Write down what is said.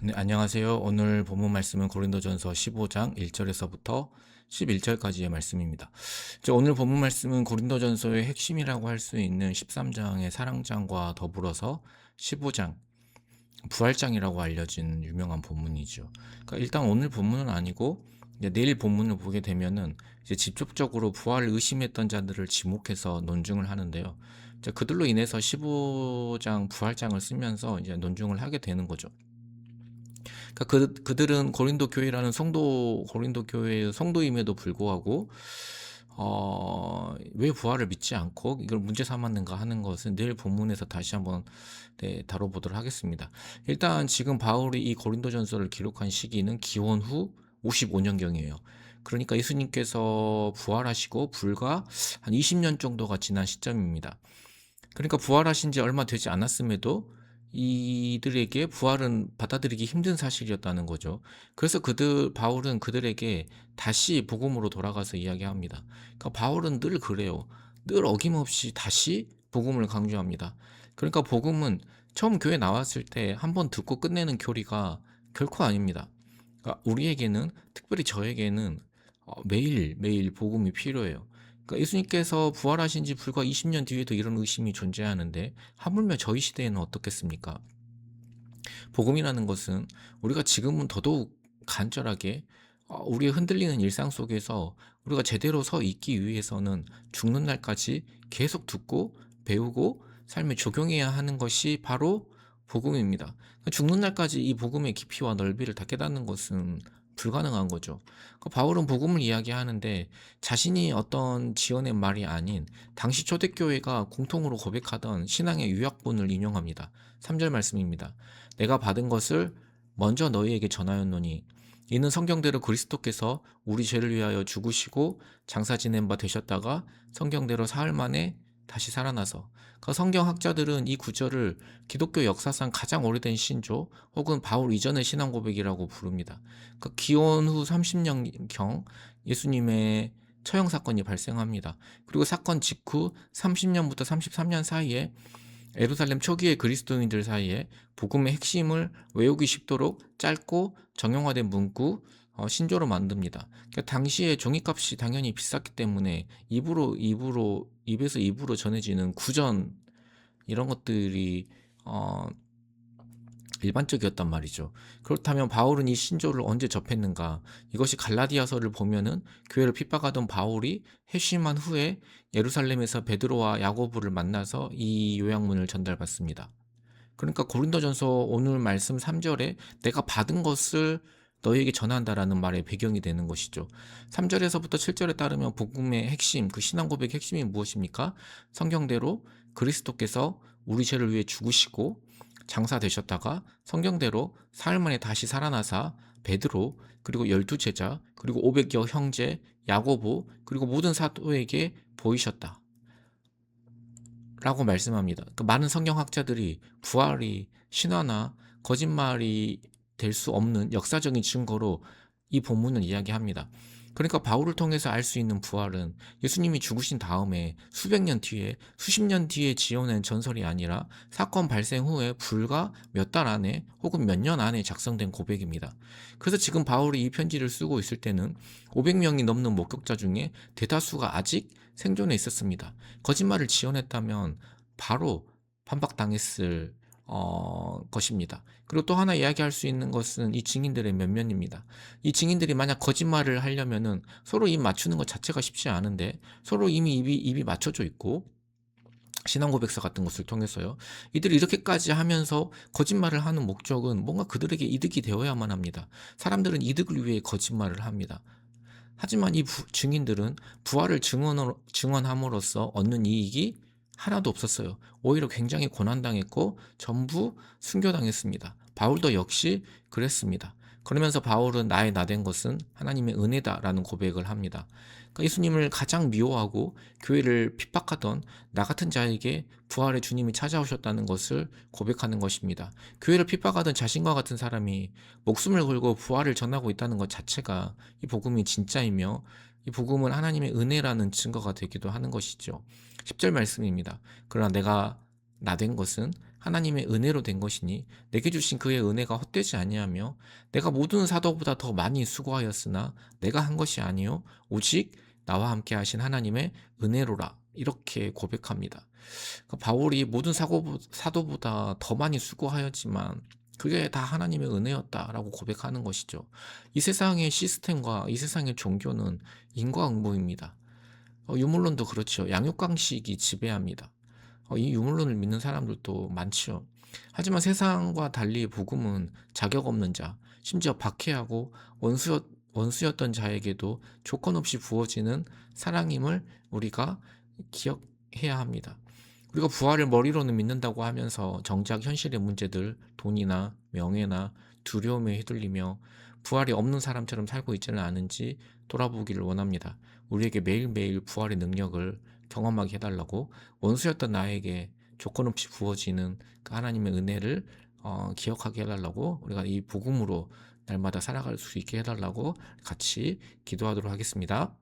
네, 안녕하세요. 오늘 본문 말씀은 고린도전서 15장 1절에서부터 11절까지의 말씀입니다. 오늘 본문 말씀은 고린도전서의 핵심이라고 할 수 있는 13장의 사랑장과 더불어서 15장 부활장이라고 알려진 유명한 본문이죠. 그러니까 일단 오늘 본문은 아니고 이제 내일 본문을 보게 되면은 이제 직접적으로 부활을 의심했던 자들을 지목해서 논증을 하는데요. 이제 그들로 인해서 15장 부활장을 쓰면서 이제 논증을 하게 되는 거죠. 그러니까 그들은 고린도 교회라는 고린도 교회의 성도임에도 불구하고 왜 부활을 믿지 않고 이걸 문제 삼았는가 하는 것은 내일 본문에서 다시 한번 다뤄보도록 하겠습니다. 일단 지금 바울이 이 고린도전서를 기록한 시기는 기원 후 55년경이에요. 그러니까 예수님께서 부활하시고 불과 한 20년 정도가 지난 시점입니다. 그러니까 부활하신 지 얼마 되지 않았음에도 이들에게 부활은 받아들이기 힘든 사실이었다는 거죠. 그래서 바울은 그들에게 다시 복음으로 돌아가서 이야기합니다. 그러니까 바울은 늘 그래요. 늘 어김없이 다시 복음을 강조합니다. 그러니까 복음은 처음 교회 나왔을 때 한번 듣고 끝내는 교리가 결코 아닙니다. 그러니까 우리에게는, 특별히 저에게는 매일 복음이 필요해요. 그러니까 예수님께서 부활하신 지 불과 20년 뒤에도 이런 의심이 존재하는데 하물며 저희 시대에는 어떻겠습니까? 복음이라는 것은 우리가 지금은 더더욱 간절하게 우리의 흔들리는 일상 속에서 우리가 제대로 서 있기 위해서는 죽는 날까지 계속 듣고 배우고 삶에 적용해야 하는 것이 바로 복음입니다. 죽는 날까지 이 복음의 깊이와 넓이를 다 깨닫는 것은 불가능한 거죠. 바울은 복음을 이야기하는데 자신이 어떤 지어낸 말이 아닌 당시 초대교회가 공통으로 고백하던 신앙의 유약본을 인용합니다. 3절 말씀입니다. 내가 받은 것을 먼저 너희에게 전하였노니 이는 성경대로 그리스도께서 우리 죄를 위하여 죽으시고 장사 지낸 바 되셨다가 성경대로 사흘 만에 다시 살아나서. 그 성경학자들은 이 구절을 기독교 역사상 가장 오래된 신조 혹은 바울 이전의 신앙 고백이라고 부릅니다. 기원 후 30년경 예수님의 처형 사건이 발생합니다. 그리고 사건 직후 30년부터 33년 사이에 예루살렘 초기의 그리스도인들 사이에 복음의 핵심을 외우기 쉽도록 짧고 정형화된 문구 신조로 만듭니다. 그러니까 당시에 종이값이 당연히 비쌌기 때문에 입에서 입으로 전해지는 구전 이런 것들이 어, 일반적이었단 말이죠. 그렇다면 바울은 이 신조를 언제 접했는가? 이것이 갈라디아서를 보면은 교회를 핍박하던 바울이 회심한 후에 예루살렘에서 베드로와 야고보를 만나서 이 요약문을 전달받습니다. 그러니까 고린도전서 오늘 말씀 3절에 내가 받은 것을 너희에게 전한다라는 말의 배경이 되는 것이죠. 3절에서부터 7절에 따르면 복음의 핵심, 그 신앙 고백의 핵심이 무엇입니까? 성경대로 그리스도께서 우리 죄를 위해 죽으시고 장사되셨다가 성경대로 사흘 만에 다시 살아나사 베드로 그리고 12제자 그리고 500여 형제 야고보 그리고 모든 사도에게 보이셨다 라고 말씀합니다. 많은 성경학자들이 부활이 신화나 거짓말이 될 수 없는 역사적인 증거로 이 본문을 이야기합니다. 그러니까 바울을 통해서 알 수 있는 부활은 예수님이 죽으신 다음에 수백 년 뒤에 수십 년 뒤에 지어낸 전설이 아니라 사건 발생 후에 불과 몇 달 안에 혹은 몇 년 안에 작성된 고백입니다. 그래서 지금 바울이 이 편지를 쓰고 있을 때는 500명이 넘는 목격자 중에 대다수가 아직 생존해 있었습니다. 거짓말을 지어냈다면 바로 반박당했을 것입니다. 그리고 또 하나 이야기할 수 있는 것은 이 증인들의 면면입니다. 이 증인들이 만약 거짓말을 하려면은 서로 입 맞추는 것 자체가 쉽지 않은데 서로 이미 입이 맞춰져 있고 신앙 고백서 같은 것을 통해서요. 이들이 이렇게까지 하면서 거짓말을 하는 목적은 뭔가 그들에게 이득이 되어야만 합니다. 사람들은 이득을 위해 거짓말을 합니다. 하지만 이 증인들은 부활을 증언함으로써 얻는 이익이 하나도 없었어요. 오히려 굉장히 고난당했고 전부 순교당했습니다. 바울도 역시 그랬습니다. 그러면서 바울은 나의 나된 것은 하나님의 은혜다라는 고백을 합니다. 그러니까 예수님을 가장 미워하고 교회를 핍박하던 나 같은 자에게 부활의 주님이 찾아오셨다는 것을 고백하는 것입니다. 교회를 핍박하던 자신과 같은 사람이 목숨을 걸고 부활을 전하고 있다는 것 자체가 이 복음이 진짜이며 이 복음은 하나님의 은혜라는 증거가 되기도 하는 것이죠. 10절 말씀입니다. 그러나 내가 나된 것은 하나님의 은혜로 된 것이니 내게 주신 그의 은혜가 헛되지 아니하며 내가 모든 사도보다 더 많이 수고하였으나 내가 한 것이 아니요 오직 나와 함께 하신 하나님의 은혜로라. 이렇게 고백합니다. 그러니까 바울이 모든 사도보다 더 많이 수고하였지만 그게 다 하나님의 은혜였다라고 고백하는 것이죠. 이 세상의 시스템과 이 세상의 종교는 인과응보입니다. 유물론도 그렇죠. 양육강식이 지배합니다. 이 유물론을 믿는 사람들도 많죠. 하지만 세상과 달리 복음은 자격 없는 자, 심지어 박해하고 원수였던 자에게도 조건 없이 부어지는 사랑임을 우리가 기억해야 합니다. 우리가 부활을 머리로는 믿는다고 하면서 정작 현실의 문제들, 돈이나 명예나 두려움에 휘둘리며 부활이 없는 사람처럼 살고 있지는 않은지 돌아보기를 원합니다. 우리에게 매일매일 부활의 능력을 경험하게 해달라고, 원수였던 나에게 조건 없이 부어지는 그 하나님의 은혜를 기억하게 해달라고, 우리가 이 복음으로 날마다 살아갈 수 있게 해달라고 같이 기도하도록 하겠습니다.